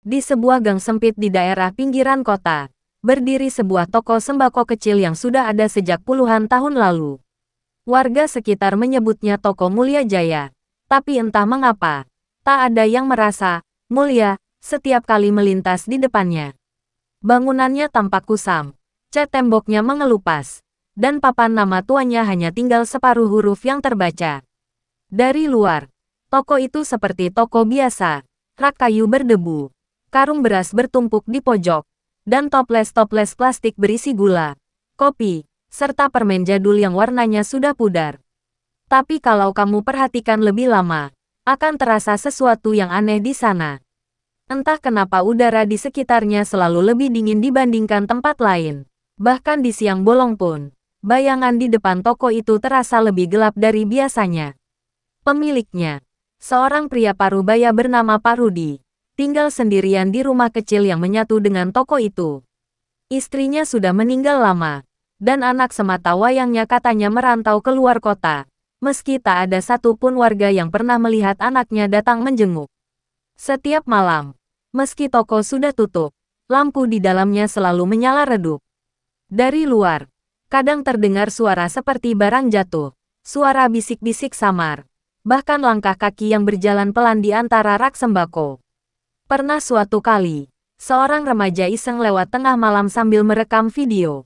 Di sebuah gang sempit di daerah pinggiran kota, berdiri sebuah toko sembako kecil yang sudah ada sejak puluhan tahun lalu. Warga sekitar menyebutnya Toko Mulia Jaya. Tapi entah mengapa, tak ada yang merasa mulia setiap kali melintas di depannya. Bangunannya tampak kusam, cat temboknya mengelupas, dan papan nama tuannya hanya tinggal separuh huruf yang terbaca. Dari luar, toko itu seperti toko biasa, rak kayu berdebu, karung beras bertumpuk di pojok, dan toples-toples plastik berisi gula, kopi, serta permen jadul yang warnanya sudah pudar. Tapi kalau kamu perhatikan lebih lama, akan terasa sesuatu yang aneh di sana. Entah kenapa udara di sekitarnya selalu lebih dingin dibandingkan tempat lain. Bahkan di siang bolong pun, bayangan di depan toko itu terasa lebih gelap dari biasanya. Pemiliknya, seorang pria parubaya bernama Pak Rudi, tinggal sendirian di rumah kecil yang menyatu dengan toko itu. Istrinya sudah meninggal lama, dan anak semata wayangnya katanya merantau ke luar kota, meski tak ada satupun warga yang pernah melihat anaknya datang menjenguk. Setiap malam, meski toko sudah tutup, lampu di dalamnya selalu menyala redup. Dari luar, kadang terdengar suara seperti barang jatuh, suara bisik-bisik samar, bahkan langkah kaki yang berjalan pelan di antara rak sembako. Pernah suatu kali, seorang remaja iseng lewat tengah malam sambil merekam video.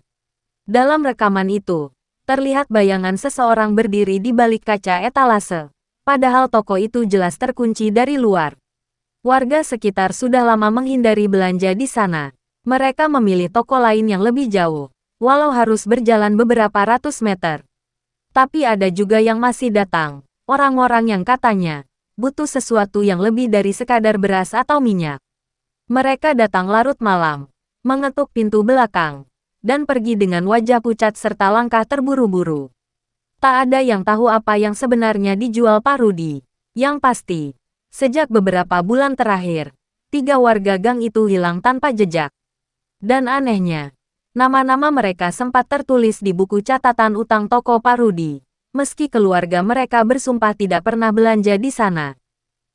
Dalam rekaman itu, terlihat bayangan seseorang berdiri di balik kaca etalase, padahal toko itu jelas terkunci dari luar. Warga sekitar sudah lama menghindari belanja di sana. Mereka memilih toko lain yang lebih jauh, walau harus berjalan beberapa ratus meter. Tapi ada juga yang masih datang, orang-orang yang katanya butuh sesuatu yang lebih dari sekadar beras atau minyak. Mereka datang larut malam, mengetuk pintu belakang, dan pergi dengan wajah pucat serta langkah terburu-buru. Tak ada yang tahu apa yang sebenarnya dijual Pak Rudi. Yang pasti, sejak beberapa bulan terakhir, 3 warga gang itu hilang tanpa jejak. Dan anehnya, nama-nama mereka sempat tertulis di buku catatan utang toko Pak Rudi, meski keluarga mereka bersumpah tidak pernah belanja di sana.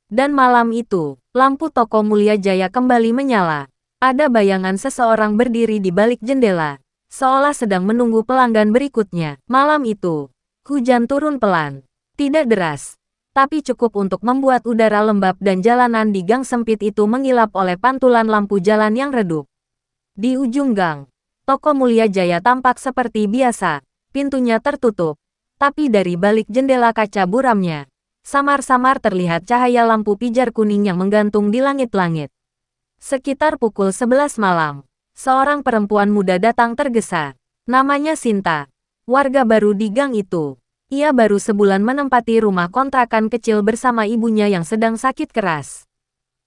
Dan malam itu, lampu Toko Mulia Jaya kembali menyala. Ada bayangan seseorang berdiri di balik jendela, seolah sedang menunggu pelanggan berikutnya. Malam itu, hujan turun pelan, tidak deras, tapi cukup untuk membuat udara lembab dan jalanan di gang sempit itu mengilap oleh pantulan lampu jalan yang redup. Di ujung gang, Toko Mulia Jaya tampak seperti biasa, pintunya tertutup, tapi dari balik jendela kaca buramnya, samar-samar terlihat cahaya lampu pijar kuning yang menggantung di langit-langit. Sekitar pukul 11 malam, seorang perempuan muda datang tergesa. Namanya Sinta, warga baru di gang itu. Ia baru sebulan menempati rumah kontrakan kecil bersama ibunya yang sedang sakit keras.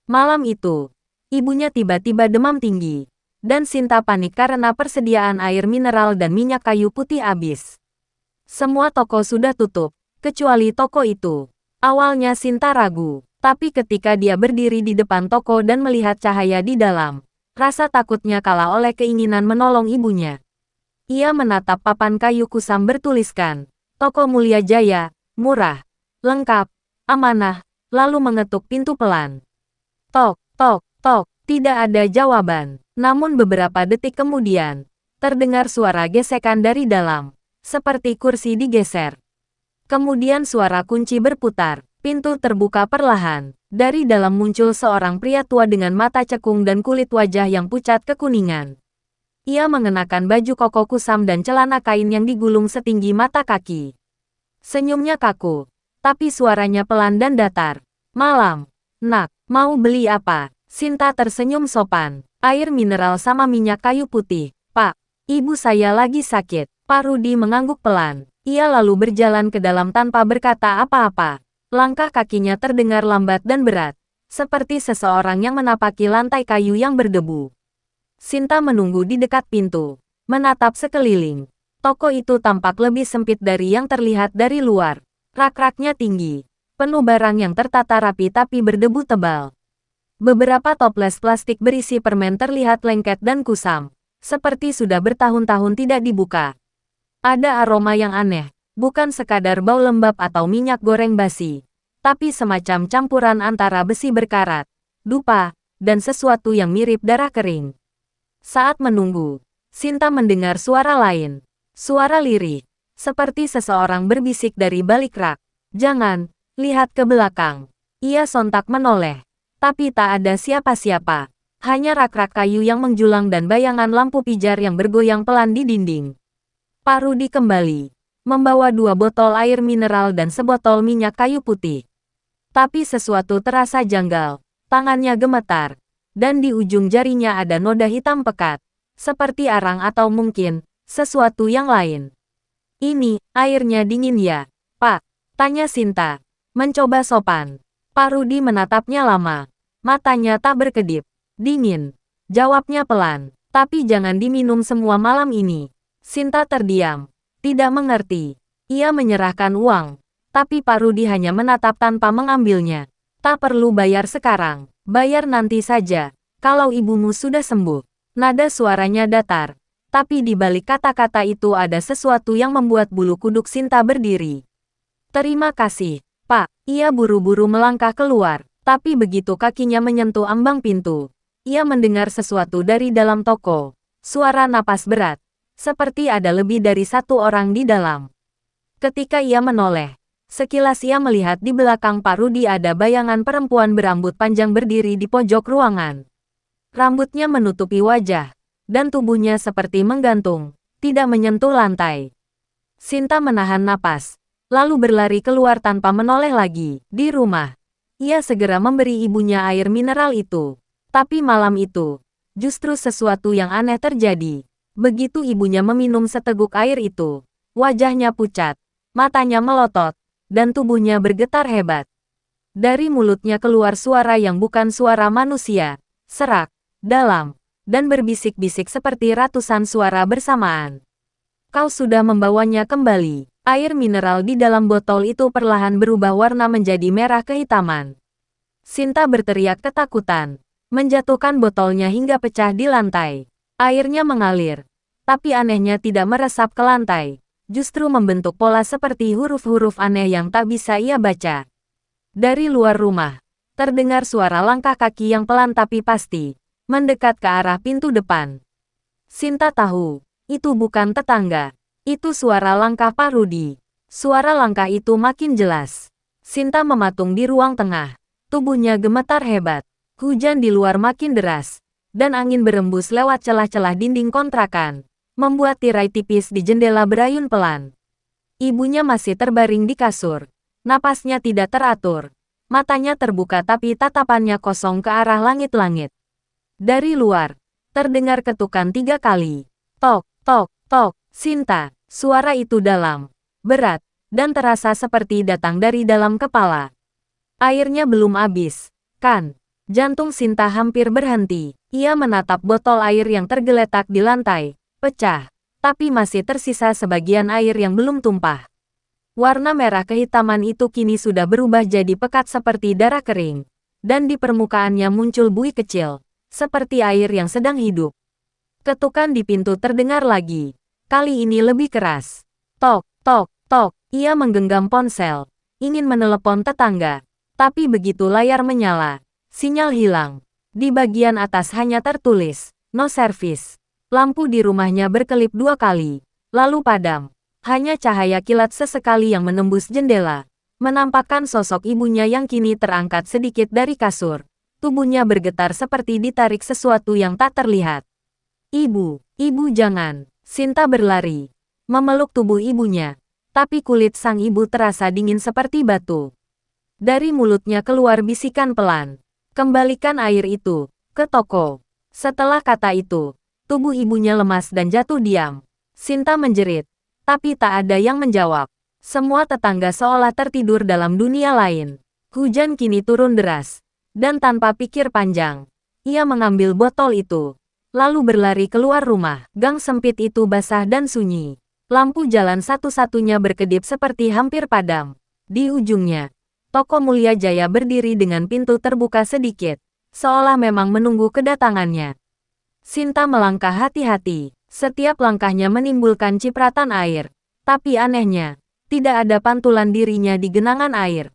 Malam itu, ibunya tiba-tiba demam tinggi, dan Sinta panik karena persediaan air mineral dan minyak kayu putih habis. Semua toko sudah tutup, kecuali toko itu. Awalnya Sinta ragu, tapi ketika dia berdiri di depan toko dan melihat cahaya di dalam, rasa takutnya kalah oleh keinginan menolong ibunya. Ia menatap papan kayu kusam bertuliskan, Toko Mulia Jaya, murah, lengkap, amanah, lalu mengetuk pintu pelan. Tok, tok, tok, tidak ada jawaban. Namun beberapa detik kemudian, terdengar suara gesekan dari dalam, seperti kursi digeser. Kemudian suara kunci berputar, pintu terbuka perlahan. Dari dalam muncul seorang pria tua dengan mata cekung dan kulit wajah yang pucat kekuningan. Ia mengenakan baju koko kusam dan celana kain yang digulung setinggi mata kaki. Senyumnya kaku, tapi suaranya pelan dan datar. Malam, nak, mau beli apa? Sinta tersenyum sopan. Air mineral sama minyak kayu putih. Pak, ibu saya lagi sakit. Pak Rudi mengangguk pelan. Ia lalu berjalan ke dalam tanpa berkata apa-apa. Langkah kakinya terdengar lambat dan berat, seperti seseorang yang menapaki lantai kayu yang berdebu. Sinta menunggu di dekat pintu, menatap sekeliling. Toko itu tampak lebih sempit dari yang terlihat dari luar. Rak-raknya tinggi, penuh barang yang tertata rapi tapi berdebu tebal. Beberapa toples plastik berisi permen terlihat lengket dan kusam, seperti sudah bertahun-tahun tidak dibuka. Ada aroma yang aneh, bukan sekadar bau lembab atau minyak goreng basi, tapi semacam campuran antara besi berkarat, dupa, dan sesuatu yang mirip darah kering. Saat menunggu, Sinta mendengar suara lain. Suara lirih, seperti seseorang berbisik dari balik rak. "Jangan, lihat ke belakang." Ia sontak menoleh. Tapi tak ada siapa-siapa. Hanya rak-rak kayu yang menjulang dan bayangan lampu pijar yang bergoyang pelan di dinding. Pak Rudi kembali, membawa 2 botol air mineral dan sebotol minyak kayu putih. Tapi sesuatu terasa janggal. Tangannya gemetar, dan di ujung jarinya ada noda hitam pekat, seperti arang atau mungkin sesuatu yang lain. "Ini, airnya dingin ya, Pak?" tanya Sinta, mencoba sopan. Pak Rudi menatapnya lama. Matanya tak berkedip. "Dingin," jawabnya pelan. "Tapi jangan diminum semua malam ini." Sinta terdiam. Tidak mengerti. Ia menyerahkan uang. Tapi Pak Rudi hanya menatap tanpa mengambilnya. "Tak perlu bayar sekarang. Bayar nanti saja. Kalau ibumu sudah sembuh." Nada suaranya datar. Tapi di balik kata-kata itu ada sesuatu yang membuat bulu kuduk Sinta berdiri. "Terima kasih, Pak." Ia buru-buru melangkah keluar, tapi begitu kakinya menyentuh ambang pintu, ia mendengar sesuatu dari dalam toko. Suara napas berat, seperti ada lebih dari 1 orang di dalam. Ketika ia menoleh, sekilas ia melihat di belakang Pak Rudi ada bayangan perempuan berambut panjang berdiri di pojok ruangan. Rambutnya menutupi wajah, dan tubuhnya seperti menggantung, tidak menyentuh lantai. Sinta menahan napas, lalu berlari keluar tanpa menoleh lagi. Di rumah, ia segera memberi ibunya air mineral itu. Tapi malam itu, justru sesuatu yang aneh terjadi. Begitu ibunya meminum seteguk air itu, wajahnya pucat, matanya melotot, dan tubuhnya bergetar hebat. Dari mulutnya keluar suara yang bukan suara manusia, serak, dalam, dan berbisik-bisik seperti ratusan suara bersamaan. "Kau sudah membawanya kembali." Air mineral di dalam botol itu perlahan berubah warna menjadi merah kehitaman. Sinta berteriak ketakutan, menjatuhkan botolnya hingga pecah di lantai. Airnya mengalir, tapi anehnya tidak meresap ke lantai, justru membentuk pola seperti huruf-huruf aneh yang tak bisa ia baca. Dari luar rumah, terdengar suara langkah kaki yang pelan tapi pasti, mendekat ke arah pintu depan. Sinta tahu, itu bukan tetangga. Itu suara langkah Pak Rudi. Suara langkah itu makin jelas. Sinta mematung di ruang tengah. Tubuhnya gemetar hebat. Hujan di luar makin deras, dan angin berembus lewat celah-celah dinding kontrakan, membuat tirai tipis di jendela berayun pelan. Ibunya masih terbaring di kasur. Napasnya tidak teratur. Matanya terbuka tapi tatapannya kosong ke arah langit-langit. Dari luar, terdengar ketukan 3 kali. Tok, tok, tok. "Sinta." Suara itu dalam, berat, dan terasa seperti datang dari dalam kepala. Airnya belum habis, kan? Jantung Sinta hampir berhenti. Ia menatap botol air yang tergeletak di lantai, pecah, tapi masih tersisa sebagian air yang belum tumpah. Warna merah kehitaman itu kini sudah berubah jadi pekat seperti darah kering, dan di permukaannya muncul buih kecil, seperti air yang sedang hidup. Ketukan di pintu terdengar lagi. Kali ini lebih keras. Tok, tok, tok. Ia menggenggam ponsel, ingin menelepon tetangga. Tapi begitu layar menyala, sinyal hilang. Di bagian atas hanya tertulis, "No service." Lampu di rumahnya berkelip 2 kali, lalu padam. Hanya cahaya kilat sesekali yang menembus jendela, menampakkan sosok ibunya yang kini terangkat sedikit dari kasur. Tubuhnya bergetar seperti ditarik sesuatu yang tak terlihat. "Ibu, ibu jangan." Sinta berlari, memeluk tubuh ibunya, tapi kulit sang ibu terasa dingin seperti batu. Dari mulutnya keluar bisikan pelan, "Kembalikan air itu ke toko." Setelah kata itu, tubuh ibunya lemas dan jatuh diam. Sinta menjerit, tapi tak ada yang menjawab. Semua tetangga seolah tertidur dalam dunia lain. Hujan kini turun deras, dan tanpa pikir panjang, ia mengambil botol itu, lalu berlari keluar rumah. Gang sempit itu basah dan sunyi. Lampu jalan satu-satunya berkedip seperti hampir padam. Di ujungnya, toko Mulia Jaya berdiri dengan pintu terbuka sedikit, seolah memang menunggu kedatangannya. Sinta melangkah hati-hati. Setiap langkahnya menimbulkan cipratan air. Tapi anehnya, tidak ada pantulan dirinya di genangan air.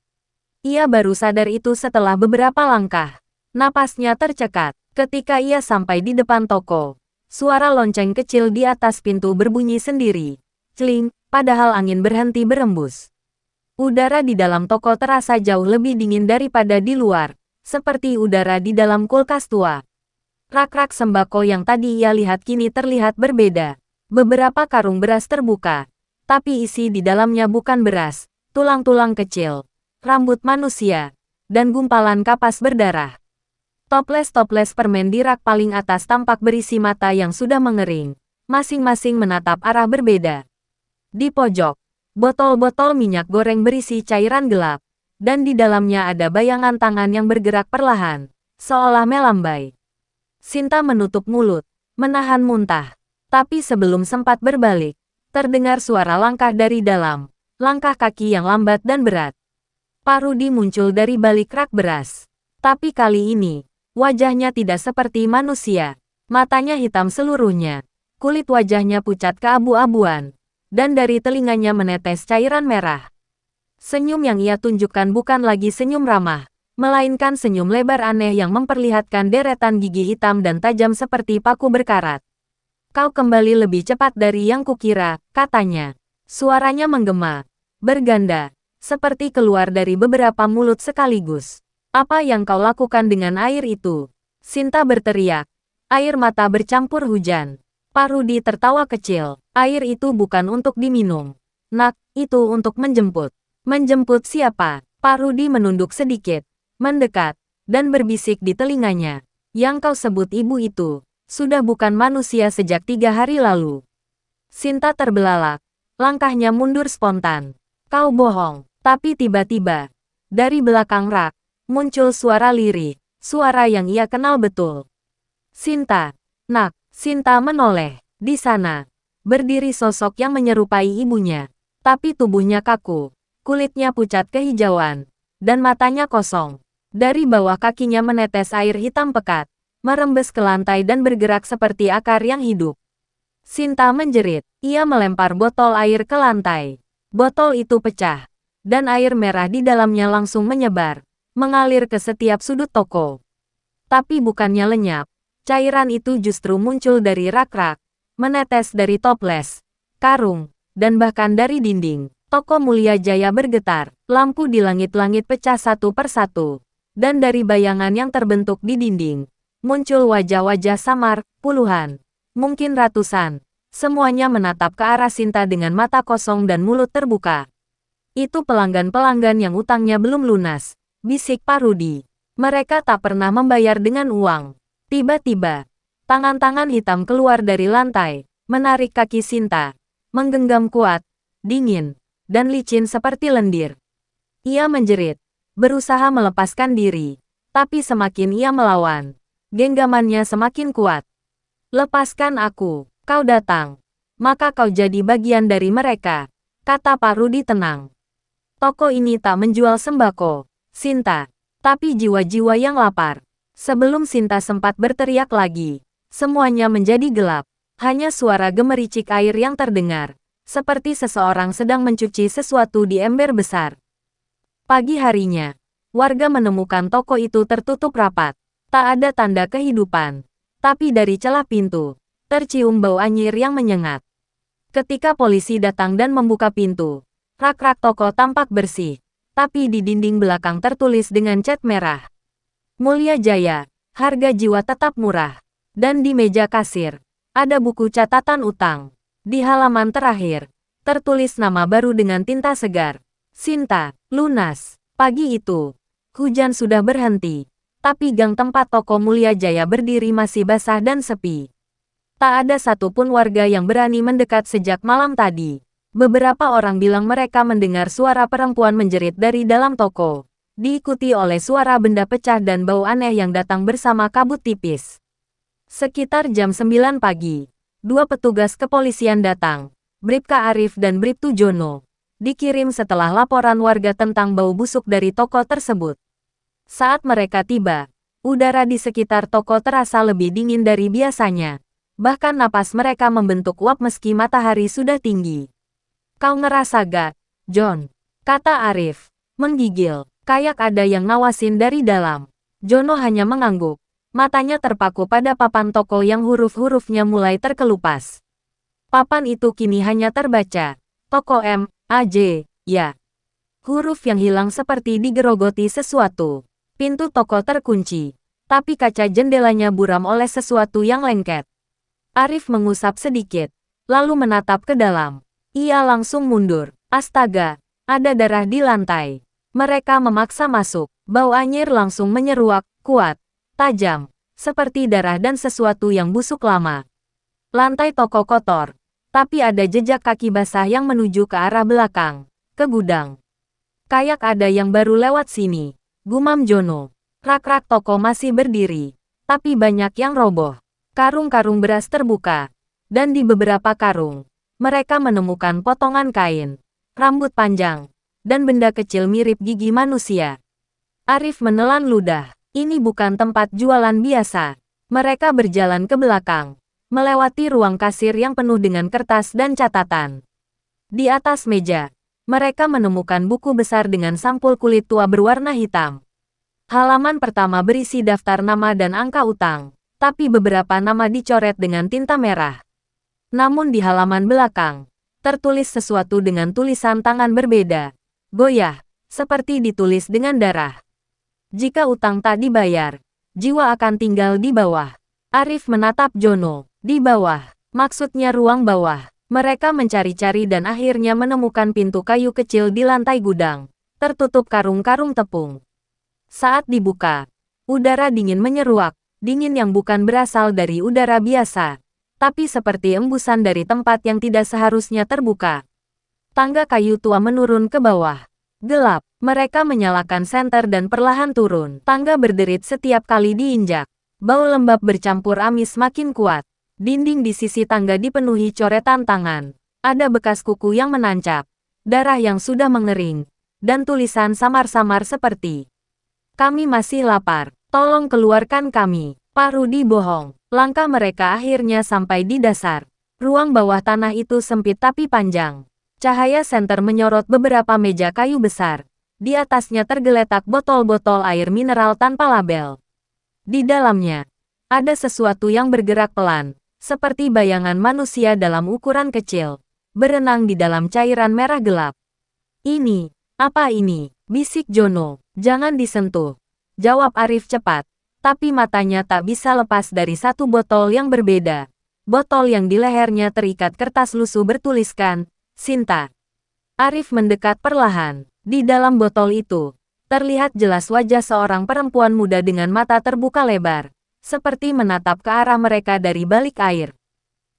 Ia baru sadar itu setelah beberapa langkah. Napasnya tercekat. Ketika ia sampai di depan toko, suara lonceng kecil di atas pintu berbunyi sendiri. Celing, padahal angin berhenti berembus. Udara di dalam toko terasa jauh lebih dingin daripada di luar, seperti udara di dalam kulkas tua. Rak-rak sembako yang tadi ia lihat kini terlihat berbeda. Beberapa karung beras terbuka, tapi isi di dalamnya bukan beras, tulang-tulang kecil, rambut manusia, dan gumpalan kapas berdarah. Toples-toples permen di rak paling atas tampak berisi mata yang sudah mengering, masing-masing menatap arah berbeda. Di pojok, botol-botol minyak goreng berisi cairan gelap, dan di dalamnya ada bayangan tangan yang bergerak perlahan, seolah melambai. Sinta menutup mulut, menahan muntah, tapi sebelum sempat berbalik, terdengar suara langkah dari dalam, langkah kaki yang lambat dan berat. Pak Rudi muncul dari balik rak beras, tapi kali ini, wajahnya tidak seperti manusia. Matanya hitam seluruhnya. Kulit wajahnya pucat keabu-abuan. Dan dari telinganya menetes cairan merah. Senyum yang ia tunjukkan bukan lagi senyum ramah, melainkan senyum lebar aneh yang memperlihatkan deretan gigi hitam dan tajam seperti paku berkarat. Kau kembali lebih cepat dari yang kukira, katanya. Suaranya menggema, berganda, seperti keluar dari beberapa mulut sekaligus. Apa yang kau lakukan dengan air itu? Sinta berteriak. Air mata bercampur hujan. Pak Rudi tertawa kecil. Air itu bukan untuk diminum. Nak, itu untuk menjemput. Menjemput siapa? Pak Rudi menunduk sedikit, mendekat, dan berbisik di telinganya. Yang kau sebut ibu itu, sudah bukan manusia sejak 3 hari lalu. Sinta terbelalak. Langkahnya mundur spontan. Kau bohong. Tapi tiba-tiba, dari belakang rak, muncul suara lirih, suara yang ia kenal betul. Sinta, nak, Sinta menoleh. Di sana, berdiri sosok yang menyerupai ibunya. Tapi tubuhnya kaku, kulitnya pucat kehijauan, dan matanya kosong. Dari bawah kakinya menetes air hitam pekat, merembes ke lantai dan bergerak seperti akar yang hidup. Sinta menjerit, ia melempar botol air ke lantai. Botol itu pecah, dan air merah di dalamnya langsung menyebar, mengalir ke setiap sudut toko. Tapi bukannya lenyap, cairan itu justru muncul dari rak-rak, menetes dari toples, karung, dan bahkan dari dinding. Toko Mulia Jaya bergetar, lampu di langit-langit pecah satu persatu, dan dari bayangan yang terbentuk di dinding, muncul wajah-wajah samar, puluhan, mungkin ratusan. Semuanya menatap ke arah Sinta dengan mata kosong dan mulut terbuka. Itu pelanggan-pelanggan yang utangnya belum lunas, bisik Pak Rudi. Mereka tak pernah membayar dengan uang. Tiba-tiba, tangan-tangan hitam keluar dari lantai, menarik kaki Sinta, menggenggam kuat, dingin, dan licin seperti lendir. Ia menjerit, berusaha melepaskan diri, tapi semakin ia melawan, genggamannya semakin kuat. Lepaskan aku, kau datang, maka kau jadi bagian dari mereka, kata Pak Rudi tenang. Toko ini tak menjual sembako, Sinta, tapi jiwa-jiwa yang lapar. Sebelum Sinta sempat berteriak lagi, semuanya menjadi gelap. Hanya suara gemericik air yang terdengar, seperti seseorang sedang mencuci sesuatu di ember besar. Pagi harinya, warga menemukan toko itu tertutup rapat. Tak ada tanda kehidupan. Tapi dari celah pintu, tercium bau anyir yang menyengat. Ketika polisi datang dan membuka pintu, rak-rak toko tampak bersih, tapi di dinding belakang tertulis dengan cat merah. Mulia Jaya, harga jiwa tetap murah. Dan di meja kasir, ada buku catatan utang. Di halaman terakhir, tertulis nama baru dengan tinta segar. Sinta, lunas. Pagi itu, hujan sudah berhenti, tapi gang tempat toko Mulia Jaya berdiri masih basah dan sepi. Tak ada satupun warga yang berani mendekat sejak malam tadi. Beberapa orang bilang mereka mendengar suara perempuan menjerit dari dalam toko, diikuti oleh suara benda pecah dan bau aneh yang datang bersama kabut tipis. Sekitar jam 9 pagi, 2 petugas kepolisian datang, Bribka Arif dan Bribtu Jono, dikirim setelah laporan warga tentang bau busuk dari toko tersebut. Saat mereka tiba, udara di sekitar toko terasa lebih dingin dari biasanya. Bahkan napas mereka membentuk uap meski matahari sudah tinggi. Kau ngerasa gak, John? Kata Arif, menggigil. Kayak ada yang ngawasin dari dalam. Jono hanya mengangguk. Matanya terpaku pada papan toko yang huruf-hurufnya mulai terkelupas. Papan itu kini hanya terbaca. Toko M, A, J, ya. Huruf yang hilang seperti digerogoti sesuatu. Pintu toko terkunci. Tapi kaca jendelanya buram oleh sesuatu yang lengket. Arif mengusap sedikit. Lalu menatap ke dalam. Ia langsung mundur. Astaga, ada darah di lantai. Mereka memaksa masuk. Bau anyir langsung menyeruak, kuat, tajam, seperti darah dan sesuatu yang busuk lama. Lantai toko kotor, tapi ada jejak kaki basah yang menuju ke arah belakang, ke gudang. Kayak ada yang baru lewat sini, gumam Jono. Rak-rak toko masih berdiri, tapi banyak yang roboh. Karung-karung beras terbuka, dan di beberapa karung, mereka menemukan potongan kain, rambut panjang, dan benda kecil mirip gigi manusia. Arif menelan ludah. Ini bukan tempat jualan biasa. Mereka berjalan ke belakang, melewati ruang kasir yang penuh dengan kertas dan catatan. Di atas meja, mereka menemukan buku besar dengan sampul kulit tua berwarna hitam. Halaman pertama berisi daftar nama dan angka utang, tapi beberapa nama dicoret dengan tinta merah. Namun di halaman belakang, tertulis sesuatu dengan tulisan tangan berbeda. Goyah, seperti ditulis dengan darah. Jika utang tak dibayar, jiwa akan tinggal di bawah. Arif menatap Jono. Di bawah, maksudnya ruang bawah. Mereka mencari-cari dan akhirnya menemukan pintu kayu kecil di lantai gudang, tertutup karung-karung tepung. Saat dibuka, udara dingin menyeruak, dingin yang bukan berasal dari udara biasa, tapi seperti embusan dari tempat yang tidak seharusnya terbuka. Tangga kayu tua menurun ke bawah. Gelap, mereka menyalakan senter dan perlahan turun. Tangga berderit setiap kali diinjak. Bau lembab bercampur amis makin kuat. Dinding di sisi tangga dipenuhi coretan tangan. Ada bekas kuku yang menancap, darah yang sudah mengering, dan tulisan samar-samar seperti, "Kami masih lapar, tolong keluarkan kami." Pak Rudi bohong. Langkah mereka akhirnya sampai di dasar. Ruang bawah tanah itu sempit tapi panjang. Cahaya senter menyorot beberapa meja kayu besar. Di atasnya tergeletak botol-botol air mineral tanpa label. Di dalamnya, ada sesuatu yang bergerak pelan, seperti bayangan manusia dalam ukuran kecil, berenang di dalam cairan merah gelap. "Ini, apa ini?" bisik Jono. "Jangan disentuh," jawab Arif cepat, tapi matanya tak bisa lepas dari satu botol yang berbeda. Botol yang di lehernya terikat kertas lusuh bertuliskan, "Sinta." Arif mendekat perlahan. Di dalam botol itu, terlihat jelas wajah seorang perempuan muda dengan mata terbuka lebar, seperti menatap ke arah mereka dari balik air.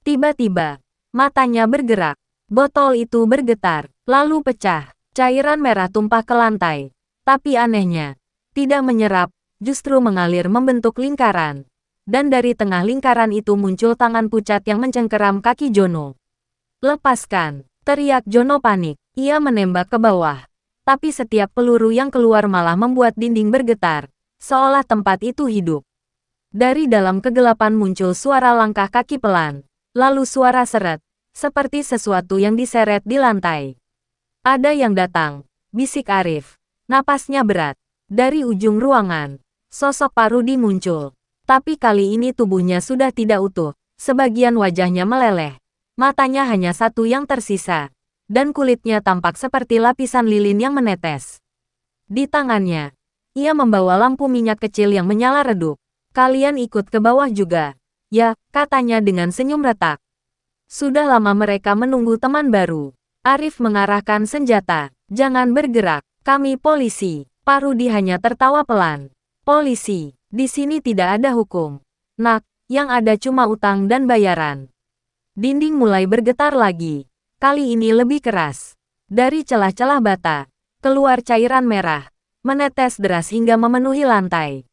Tiba-tiba, matanya bergerak. Botol itu bergetar, lalu pecah. Cairan merah tumpah ke lantai. Tapi anehnya, tidak menyerap, justru mengalir membentuk lingkaran. Dan dari tengah lingkaran itu muncul tangan pucat yang mencengkeram kaki Jono. "Lepaskan!" teriak Jono panik. Ia menembak ke bawah. Tapi setiap peluru yang keluar malah membuat dinding bergetar, seolah tempat itu hidup. Dari dalam kegelapan muncul suara langkah kaki pelan, lalu suara seret, seperti sesuatu yang diseret di lantai. "Ada yang datang," bisik Arif. Napasnya berat. Dari ujung ruangan, sosok Pak Rudi muncul. Tapi kali ini tubuhnya sudah tidak utuh, sebagian wajahnya meleleh. Matanya hanya satu yang tersisa, dan kulitnya tampak seperti lapisan lilin yang menetes. Di tangannya, ia membawa lampu minyak kecil yang menyala redup. "Kalian ikut ke bawah juga?" "Ya," katanya dengan senyum retak. Sudah lama mereka menunggu teman baru. Arif mengarahkan senjata. "Jangan bergerak, kami polisi." Pak Rudi hanya tertawa pelan. "Polisi, di sini tidak ada hukum. Nak, yang ada cuma utang dan bayaran." Dinding mulai bergetar lagi. Kali ini lebih keras. Dari celah-celah bata, keluar cairan merah, menetes deras hingga memenuhi lantai.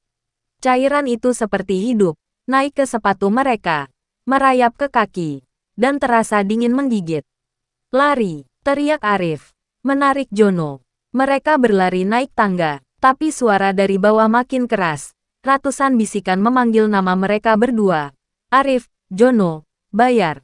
Cairan itu seperti hidup, naik ke sepatu mereka, merayap ke kaki, dan terasa dingin menggigit. "Lari!" teriak Arif, menarik Jono. Mereka berlari naik tangga, tapi suara dari bawah makin keras. Ratusan bisikan memanggil nama mereka berdua. "Arif, Jono, bayar!"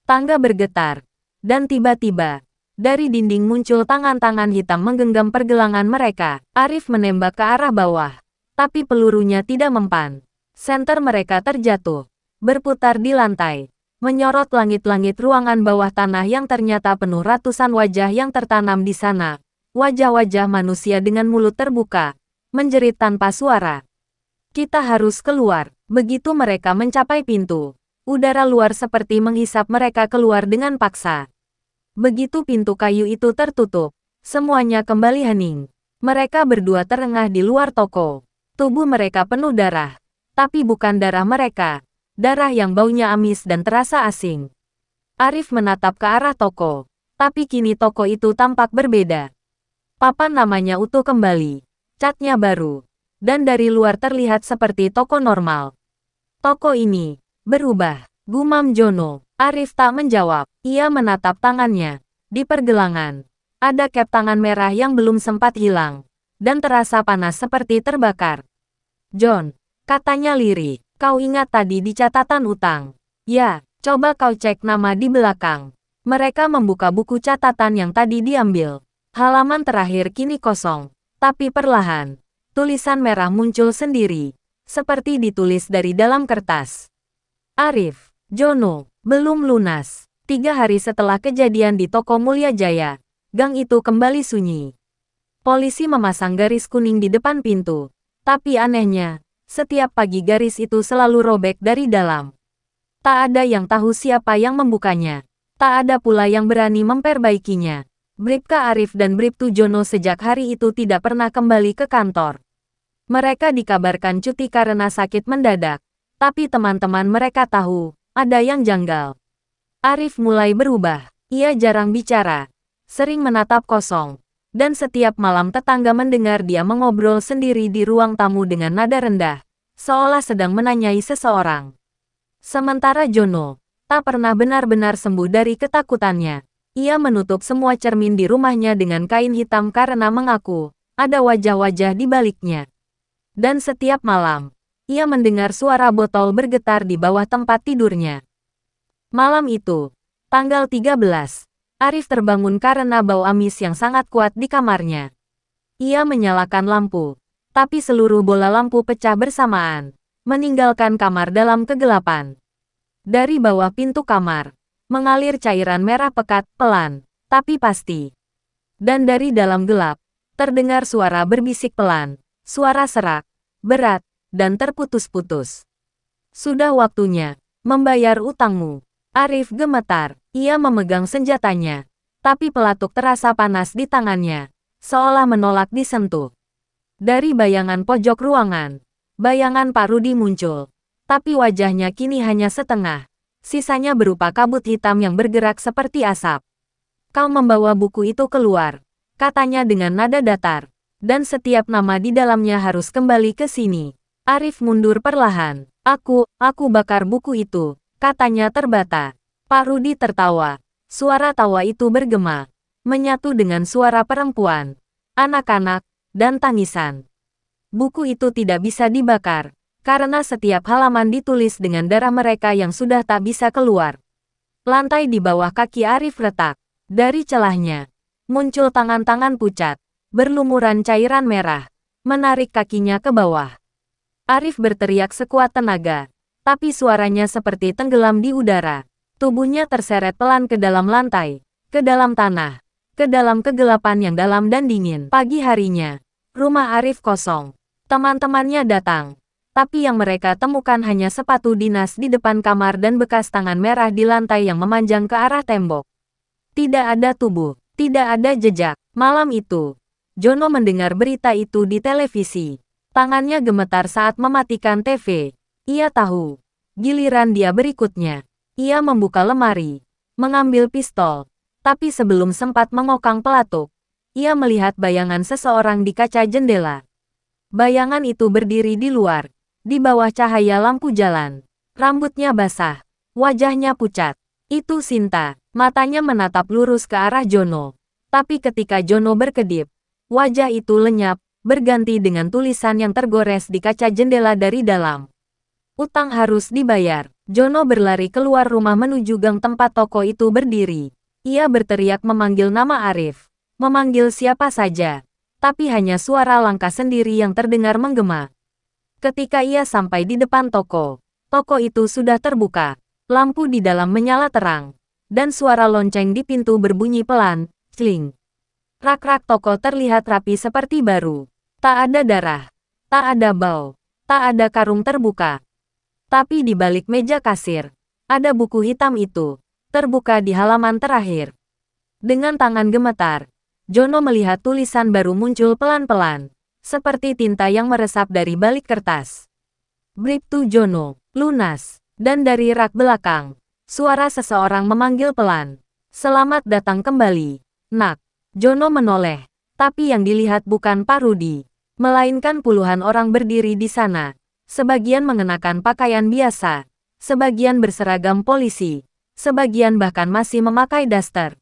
Tangga bergetar. Dan tiba-tiba, dari dinding muncul tangan-tangan hitam menggenggam pergelangan mereka. Arif menembak ke arah bawah. Tapi pelurunya tidak mempan. Senter mereka terjatuh, berputar di lantai, menyorot langit-langit ruangan bawah tanah yang ternyata penuh ratusan wajah yang tertanam di sana. Wajah-wajah manusia dengan mulut terbuka, menjerit tanpa suara. Kita harus keluar. Begitu mereka mencapai pintu, udara luar seperti menghisap mereka keluar dengan paksa. Begitu pintu kayu itu tertutup, semuanya kembali hening. Mereka berdua terengah di luar toko. Tubuh mereka penuh darah. Tapi bukan darah mereka. Darah yang baunya amis dan terasa asing. Arif menatap ke arah toko. Tapi kini toko itu tampak berbeda. Papan namanya utuh kembali. Catnya baru. Dan dari luar terlihat seperti toko normal. Toko ini berubah, gumam Jono. Arif tak menjawab. Ia menatap tangannya. Di pergelangan, ada cap tangan merah yang belum sempat hilang. Dan terasa panas seperti terbakar. John, katanya lirih, kau ingat tadi di catatan utang? Ya, coba kau cek nama di belakang. Mereka membuka buku catatan yang tadi diambil. Halaman terakhir kini kosong. Tapi perlahan, tulisan merah muncul sendiri. Seperti ditulis dari dalam kertas. Arif, Jono, belum lunas. 3 hari setelah kejadian di toko Mulia Jaya, gang itu kembali sunyi. Polisi memasang garis kuning di depan pintu. Tapi anehnya, setiap pagi garis itu selalu robek dari dalam. Tak ada yang tahu siapa yang membukanya. Tak ada pula yang berani memperbaikinya. Bribka Arif dan Bribtu Jono sejak hari itu tidak pernah kembali ke kantor. Mereka dikabarkan cuti karena sakit mendadak. Tapi teman-teman mereka tahu, ada yang janggal. Arif mulai berubah. Ia jarang bicara. Sering menatap kosong. Dan setiap malam tetangga mendengar dia mengobrol sendiri di ruang tamu dengan nada rendah. Seolah sedang menanyai seseorang. Sementara Jono, tak pernah benar-benar sembuh dari ketakutannya. Ia menutup semua cermin di rumahnya dengan kain hitam karena mengaku, ada wajah-wajah di baliknya. Dan setiap malam, ia mendengar suara botol bergetar di bawah tempat tidurnya. Malam itu, tanggal 13, Arif terbangun karena bau amis yang sangat kuat di kamarnya. Ia menyalakan lampu, tapi seluruh bola lampu pecah bersamaan, meninggalkan kamar dalam kegelapan. Dari bawah pintu kamar, mengalir cairan merah pekat, pelan, tapi pasti. Dan dari dalam gelap, terdengar suara berbisik pelan, suara serak, berat, dan terputus-putus. Sudah waktunya membayar utangmu. Arif gemetar. Ia memegang senjatanya. Tapi pelatuk terasa panas di tangannya. Seolah menolak disentuh. Dari bayangan pojok ruangan, bayangan Pak Rudi muncul. Tapi wajahnya kini hanya setengah. Sisanya berupa kabut hitam yang bergerak seperti asap. Kau membawa buku itu keluar, katanya dengan nada datar. Dan setiap nama di dalamnya harus kembali ke sini. Arif mundur perlahan. Aku bakar buku itu, katanya terbata. Pak Rudi tertawa. Suara tawa itu bergema, menyatu dengan suara perempuan, anak-anak, dan tangisan. Buku itu tidak bisa dibakar, karena setiap halaman ditulis dengan darah mereka yang sudah tak bisa keluar. Lantai di bawah kaki Arif retak. Dari celahnya, muncul tangan-tangan pucat. Berlumuran cairan merah, menarik kakinya ke bawah. Arif berteriak sekuat tenaga, tapi suaranya seperti tenggelam di udara. Tubuhnya terseret pelan ke dalam lantai, ke dalam tanah, ke dalam kegelapan yang dalam dan dingin. Pagi harinya, rumah Arif kosong. Teman-temannya datang, tapi yang mereka temukan hanya sepatu dinas di depan kamar dan bekas tangan merah di lantai yang memanjang ke arah tembok. Tidak ada tubuh, tidak ada jejak. Malam itu, Jono mendengar berita itu di televisi. Tangannya gemetar saat mematikan TV. Ia tahu, giliran dia berikutnya. Ia membuka lemari, mengambil pistol. Tapi sebelum sempat mengokang pelatuk, ia melihat bayangan seseorang di kaca jendela. Bayangan itu berdiri di luar, di bawah cahaya lampu jalan. Rambutnya basah, wajahnya pucat. Itu Sinta. Matanya menatap lurus ke arah Jono. Tapi ketika Jono berkedip, wajah itu lenyap, berganti dengan tulisan yang tergores di kaca jendela dari dalam. Utang harus dibayar. Jono berlari keluar rumah menuju gang tempat toko itu berdiri. Ia berteriak memanggil nama Arif. Memanggil siapa saja. Tapi hanya suara langkah sendiri yang terdengar menggema. Ketika ia sampai di depan toko, toko itu sudah terbuka. Lampu di dalam menyala terang, dan suara lonceng di pintu berbunyi pelan, cling. Rak-rak toko terlihat rapi seperti baru. Tak ada darah, tak ada bau, tak ada karung terbuka. Tapi di balik meja kasir, ada buku hitam itu, terbuka di halaman terakhir. Dengan tangan gemetar, Jono melihat tulisan baru muncul pelan-pelan, seperti tinta yang meresap dari balik kertas. Bribtu Jono, lunas. Dan dari rak belakang, suara seseorang memanggil pelan. Selamat datang kembali, nak. Jono menoleh, tapi yang dilihat bukan Pak Rudi, melainkan puluhan orang berdiri di sana. Sebagian mengenakan pakaian biasa, sebagian berseragam polisi, sebagian bahkan masih memakai daster.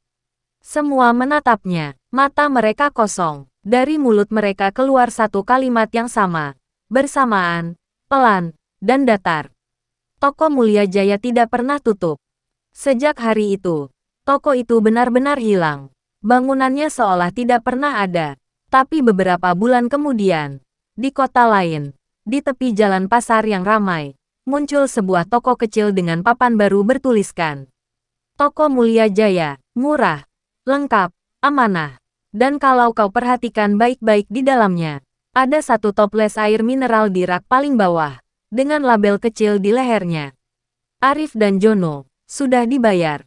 Semua menatapnya, mata mereka kosong. Dari mulut mereka keluar satu kalimat yang sama, bersamaan, pelan, dan datar. Toko Mulia Jaya tidak pernah tutup. Sejak hari itu, toko itu benar-benar hilang. Bangunannya seolah tidak pernah ada. Tapi beberapa bulan kemudian, di kota lain, di tepi jalan pasar yang ramai, muncul sebuah toko kecil dengan papan baru bertuliskan. Toko Mulia Jaya, murah, lengkap, amanah. Dan kalau kau perhatikan baik-baik di dalamnya, ada satu toples air mineral di rak paling bawah, dengan label kecil di lehernya. Arif dan Jono, sudah dibayar.